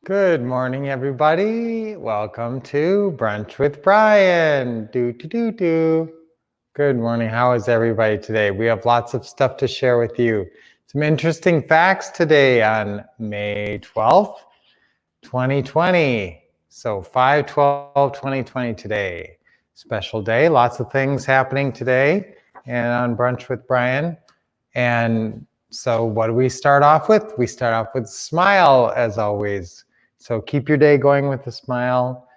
Good morning, everybody. Welcome to Brunch with Brian. Do. Good morning. How is everybody today? We have lots of stuff to share with you. Some interesting facts today on May 12th, 2020. So 5/12/2020 today. Special day. Lots of things happening today and on Brunch with Brian. And so what do we start off with? We start off with smile, as always. So keep your day going with a smile.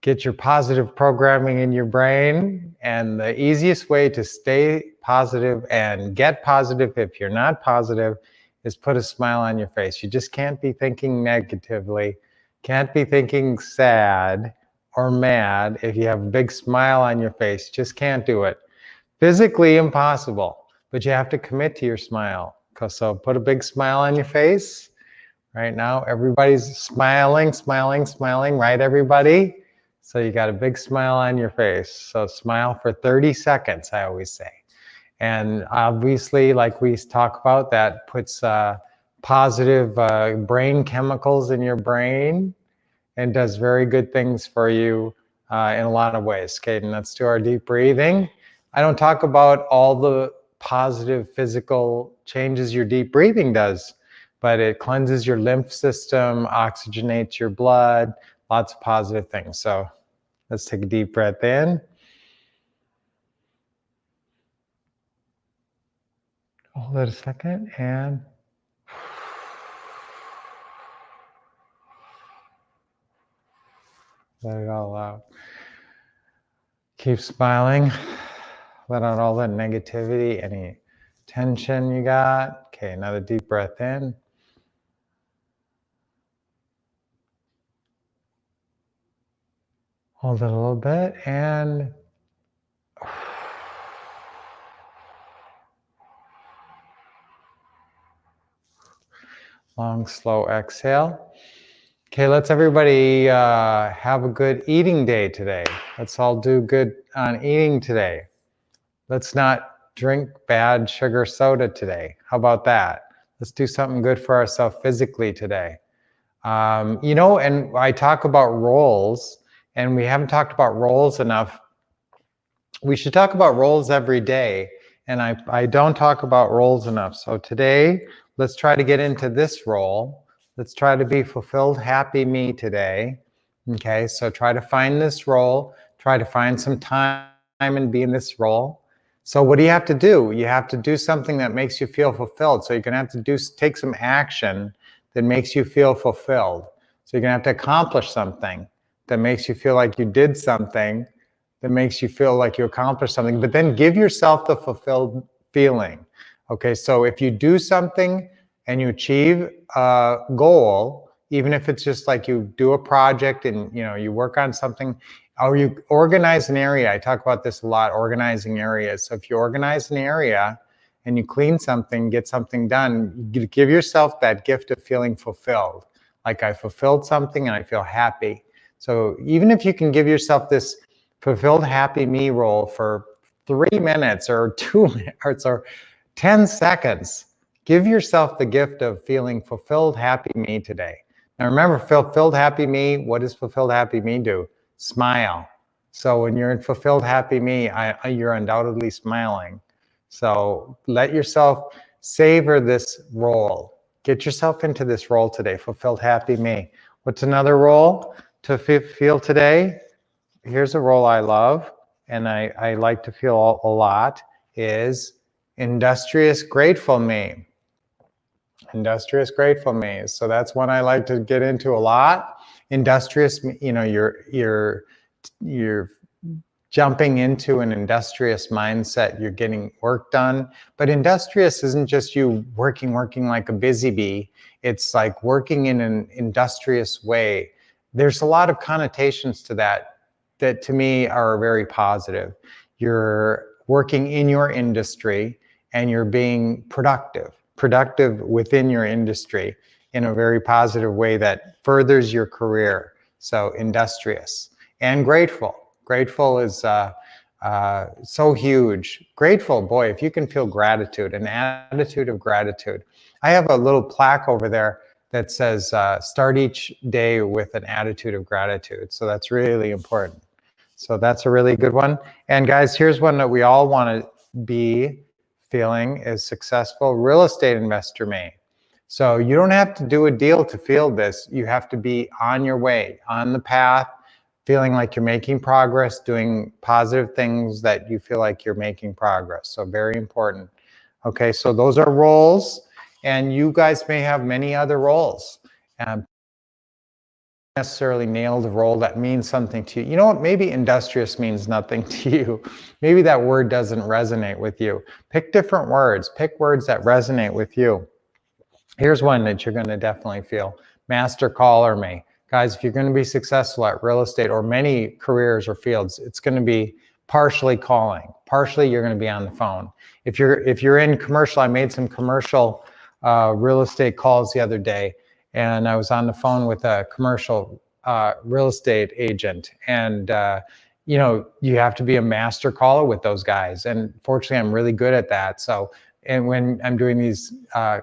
Get your positive programming in your brain. And the easiest way to stay positive and get positive if you're not positive is put a smile on your face. You just can't be thinking negatively, can't be thinking sad or mad if you have a big smile on your face. Just can't do it. Physically impossible, but you have to commit to your smile. So put a big smile on your face. Right now, everybody's smiling, right, everybody? So you got a big smile on your face. So smile for 30 seconds, I always say. And obviously, like we talk about, that puts positive brain chemicals in your brain and does very good things for you in a lot of ways. Okay, and let's do our deep breathing. I don't talk about all the positive physical changes your deep breathing does, but it cleanses your lymph system, oxygenates your blood, lots of positive things. So let's take a deep breath in. Hold it a second and let it all out. Keep smiling. Let out all that negativity, any tension you got. Okay, another deep breath in. Hold it a little bit and long, slow exhale. Okay, let's everybody have a good eating day today. Let's all do good on eating today. Let's not drink bad sugar soda today. How about that? Let's do something good for ourselves physically today. And I talk about roles, and we haven't talked about roles enough. We should talk about roles every day, and I don't talk about roles enough. So today, let's try to get into this role. Let's try to be fulfilled, happy me today. Okay, so try to find this role, try to find some time and be in this role. So what do you have to do? You have to do something that makes you feel fulfilled. So you're gonna have to take some action that makes you feel fulfilled. So you're gonna have to accomplish something that makes you feel like you did something, that makes you feel like you accomplished something, but then give yourself the fulfilled feeling. Okay, so if you do something and you achieve a goal, even if it's just like you do a project and you work on something, or you organize an area. I talk about this a lot, organizing areas. So if you organize an area and you clean something, get something done, you give yourself that gift of feeling fulfilled. Like I fulfilled something and I feel happy. So even if you can give yourself this fulfilled happy me role for 3 minutes or 2 minutes or 10 seconds, give yourself the gift of feeling fulfilled happy me today. Now remember, fulfilled happy me, what does fulfilled happy me do? Smile. So when you're in fulfilled happy me, you're undoubtedly smiling. So let yourself savor this role. Get yourself into this role today, fulfilled happy me. What's another role to feel today? Here's a role I love and I like to feel a lot is industrious grateful me. Industrious grateful me. So that's one I like to get into a lot. Industrious, you're jumping into an industrious mindset. You're getting work done. But industrious isn't just you working like a busy bee. It's like working in an industrious way. There's a lot of connotations to that to me are very positive. You're working in your industry and you're being productive within your industry in a very positive way that furthers your career. So industrious and grateful. Grateful is so huge. Grateful, boy, if you can feel gratitude, an attitude of gratitude. I have a little plaque over there that says, start each day with an attitude of gratitude. So that's really important. So that's a really good one. And guys, here's one that we all want to be feeling is successful real estate investor may. So you don't have to do a deal to feel this. You have to be on your way, on the path, feeling like you're making progress, doing positive things that you feel like you're making progress. So very important. Okay, so those are roles, and you guys may have many other roles. Necessarily nailed a role that means something to you. You know what? Maybe industrious means nothing to you. Maybe that word doesn't resonate with you. Pick different words. Pick words that resonate with you. Here's one that you're going to definitely feel. Master caller may. Guys, if you're going to be successful at real estate or many careers or fields, it's going to be partially calling. Partially, you're going to be on the phone. If you're in commercial, I made some commercial real estate calls the other day, and I was on the phone with a commercial real estate agent, and you know, you have to be a master caller with those guys, and fortunately I'm really good at that. So, and when I'm doing these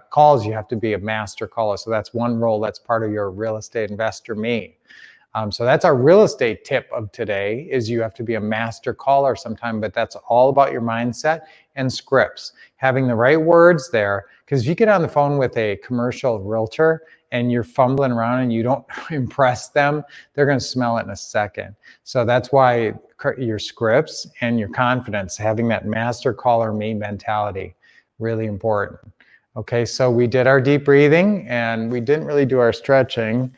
calls, you have to be a master caller. So that's one role that's part of your real estate investor me. So that's our real estate tip of today, is you have to be a master caller sometime, but that's all about your mindset and scripts, having the right words there. Because if you get on the phone with a commercial realtor and you're fumbling around and you don't impress them, they're going to smell it in a second. So that's why your scripts and your confidence, having that master caller me mentality, really important. Okay, so we did our deep breathing and we didn't really do our stretching.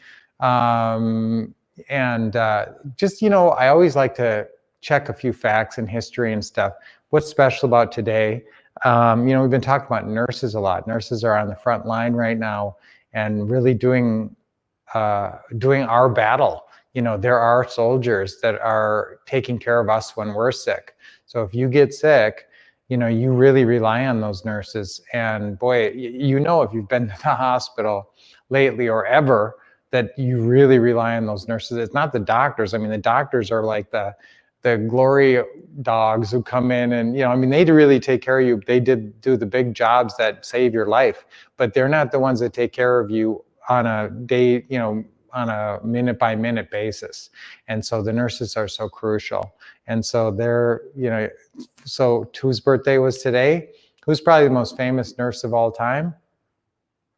Just, you know, I always like to check a few facts in history and stuff. What's special about today? You know, we've been talking about nurses a lot. Nurses are on the front line right now and really doing our battle. You know, there are soldiers that are taking care of us when we're sick. So if you get sick, you know, you really rely on those nurses. And boy, you know, if you've been to the hospital lately or ever, that you really rely on those nurses. It's not the doctors. I mean, the doctors are like the glory dogs who come in and, you know, I mean, they really take care of you. They did do the big jobs that save your life, but they're not the ones that take care of you on a day, you know, on a minute by minute basis. And so the nurses are so crucial. And so they're, you know, so whose birthday was today? Who's probably the most famous nurse of all time?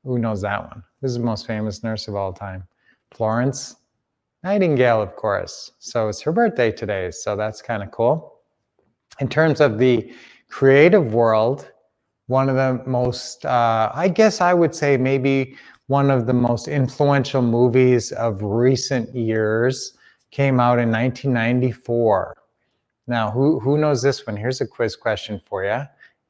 Who knows that one? Who's the most famous nurse of all time? Florence Nightingale, of course. So it's her birthday today, so that's kind of cool. In terms of the creative world, one of the most, I guess I would say maybe one of the most influential movies of recent years came out in 1994. Now, who knows this one? Here's a quiz question for you.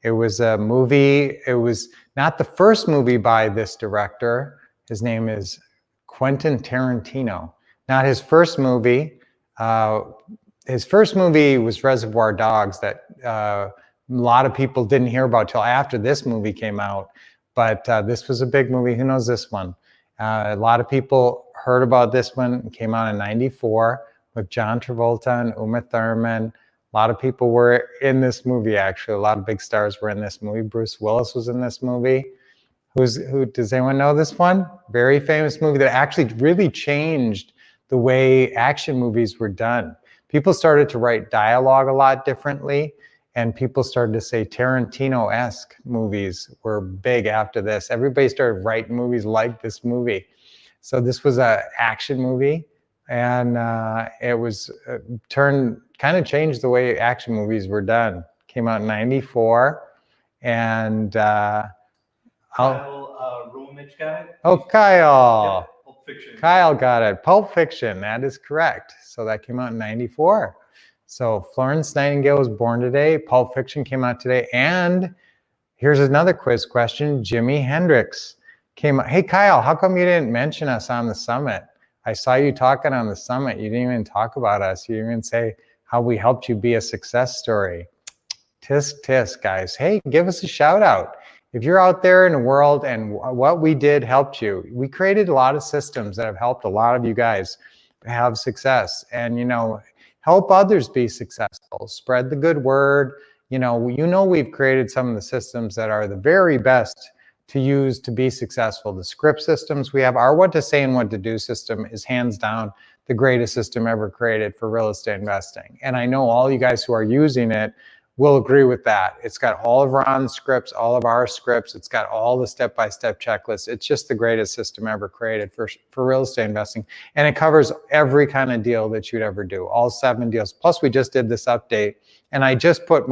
It was a movie, it was not the first movie by this director. His name is Quentin Tarantino. Not his first movie. His first movie was Reservoir Dogs, that a lot of people didn't hear about till after this movie came out. But this was a big movie. Who knows this one? A lot of people heard about this one. It came out in '94 with John Travolta and Uma Thurman. A lot of people were in this movie, actually. A lot of big stars were in this movie. Bruce Willis was in this movie. Does anyone know this one? Very famous movie that actually really changed the way action movies were done. People started to write dialogue a lot differently, and people started to say Tarantino-esque movies were big after this. Everybody started writing movies like this movie. So this was an action movie, and it was kind of changed the way action movies were done. Came out in '94, and Kyle Romich got it. Oh, Kyle. Yep, Pulp Fiction. Kyle got it. Pulp Fiction, that is correct. So that came out in '94. So Florence Nightingale was born today. Pulp Fiction came out today. And here's another quiz question. Jimi Hendrix came out. Hey, Kyle, how come you didn't mention us on the summit? I saw you talking on the summit. You didn't even talk about us. You didn't even say how we helped you be a success story. Tisk, tisk, guys. Hey, give us a shout out. If you're out there in the world and what we did helped you, we created a lot of systems that have helped a lot of you guys have success, and, you know, help others be successful. Spread the good word. You know, we've created some of the systems that are the very best to use to be successful. The script systems we have, our what to say and what to do system is hands down the greatest system ever created for real estate investing. And I know all you guys who are using it will agree with that. It's got all of Ron's scripts, all of our scripts. It's got all the step-by-step checklists. It's just the greatest system ever created for real estate investing. And it covers every kind of deal that you'd ever do, all 7 deals. Plus, we just did this update, and I just put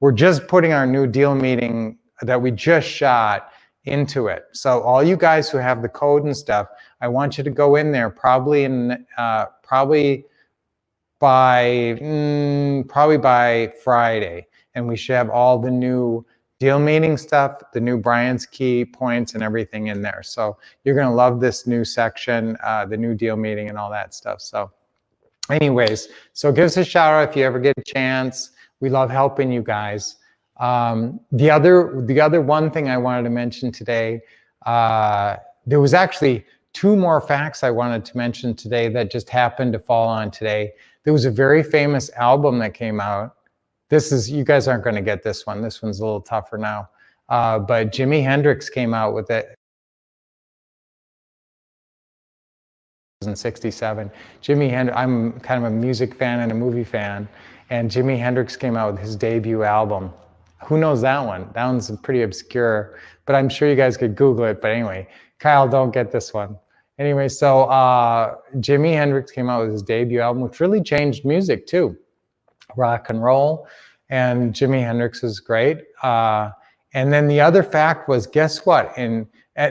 we're just putting our new deal meeting that we just shot into it. So all you guys who have the code and stuff, I want you to go in there probably by Friday, and we should have all the new deal meeting stuff, the new Brian's key points and everything in there. So you're going to love this new section, the new deal meeting and all that stuff. So anyways, so give us a shout out if you ever get a chance. We love helping you guys. The other one thing I wanted to mention today, there was actually 2 more facts I wanted to mention today that just happened to fall on today. There was a very famous album that came out. You guys aren't going to get this one. This one's a little tougher now. But Jimi Hendrix came out with it in '67. Jimi Hendrix, I'm kind of a music fan and a movie fan, and Jimi Hendrix came out with his debut album. Who knows that one? That one's pretty obscure, but I'm sure you guys could Google it. But anyway, Kyle, don't get this one. Anyway, so Jimi Hendrix came out with his debut album, which really changed music too. Rock and roll, and Jimi Hendrix is great. And then the other fact was, guess what?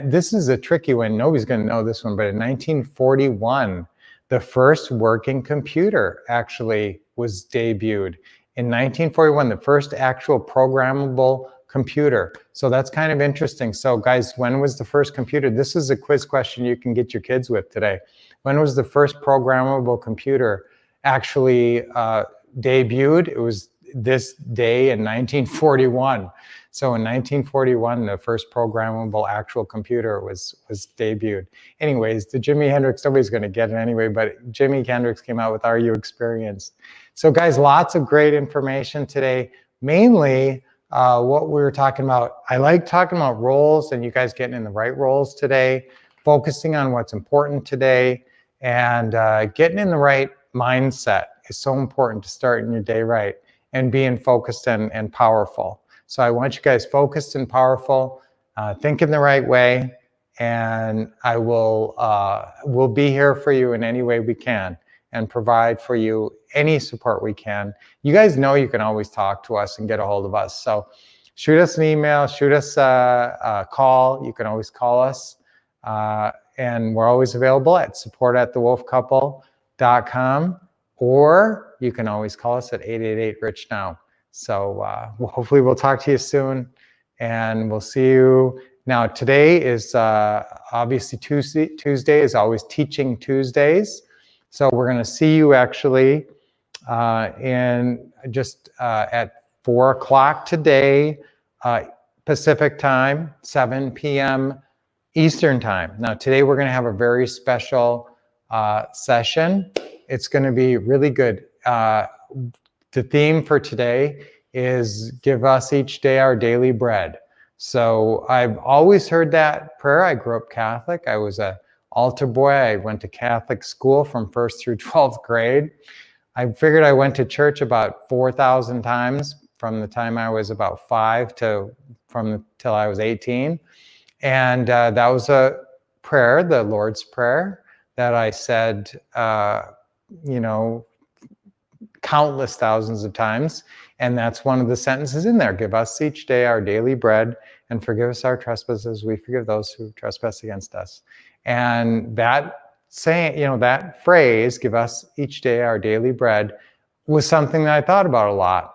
This is a tricky one. Nobody's going to know this one, but in 1941, the first working computer actually was debuted. In 1941, the first actual programmable computer. So that's kind of interesting. So guys, when was the first computer? This is a quiz question you can get your kids with today. When was the first programmable computer actually debuted? It was this day in 1941. So in 1941, the first programmable actual computer was debuted. Anyways, the Jimi Hendrix, nobody's going to get it anyway, but Jimi Hendrix came out with Are You Experienced? So guys, lots of great information today. Mainly what we were talking about, I like talking about roles and you guys getting in the right roles today, focusing on what's important today, and getting in the right mindset is so important to starting your day right and being focused and powerful. So I want you guys focused and powerful, thinking the right way, and I will be here for you in any way we can and provide for you any support we can. You guys know you can always talk to us and get a hold of us. So shoot us an email, shoot us a call. You can always call us. And we're always available at support@thewolffcouple.com, or you can always call us at 888-RICH-NOW. So hopefully we'll talk to you soon, and we'll see you. Now today is obviously Tuesday is always Teaching Tuesdays. So we're going to see you actually in just at 4 o'clock today, Pacific time, 7 p.m. Eastern time. Now today we're going to have a very special session. It's going to be really good. The theme for today is give us each day our daily bread. So I've always heard that prayer. I grew up Catholic. I was an altar boy. I went to Catholic school from 1st through 12th grade. I figured I went to church about 4,000 times from the time I was about 5 till I was 18. And that was a prayer, the Lord's Prayer, that I said, countless thousands of times. And that's one of the sentences in there. Give us each day our daily bread, and forgive us our trespasses. We forgive those who trespass against us. And that saying, that phrase, give us each day our daily bread, was something that I thought about a lot.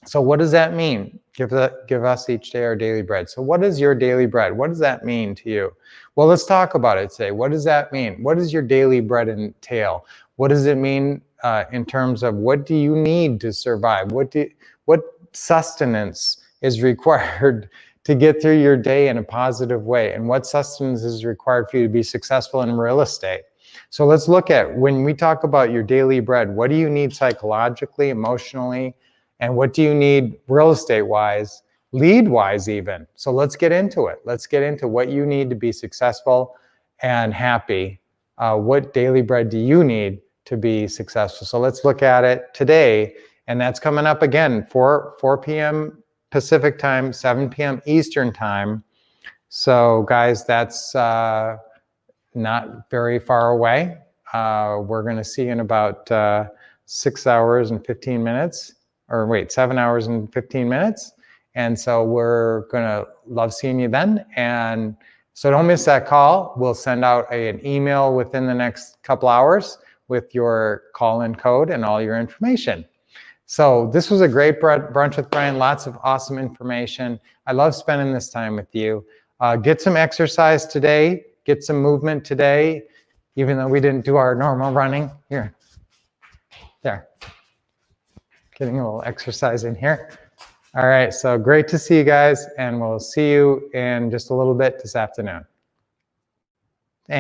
So what does that mean? Give us each day our daily bread. So what is your daily bread? What does that mean to you? Well, let's talk about it today. What does that mean? What does your daily bread entail? What does it mean in terms of what do you need to survive? What sustenance is required to get through your day in a positive way? And what sustenance is required for you to be successful in real estate? So let's look at, when we talk about your daily bread, what do you need psychologically, emotionally, and what do you need real estate-wise lead-wise even. So let's get into it. Let's get into what you need to be successful and happy. What daily bread do you need to be successful? So let's look at it today, and that's coming up again, 4 p.m. Pacific time, 7 p.m. Eastern time. So guys, that's not very far away. We're going to see in about 6 hours and 15 minutes, or wait, 7 hours and 15 minutes. And so we're going to love seeing you then. And so don't miss that call. We'll send out an email within the next couple hours with your call-in code and all your information. So this was a great brunch with Brian. Lots of awesome information. I love spending this time with you. Get some exercise today. Get some movement today, even though we didn't do our normal running. Here, there. Getting a little exercise in here. All right, so great to see you guys, and we'll see you in just a little bit this afternoon.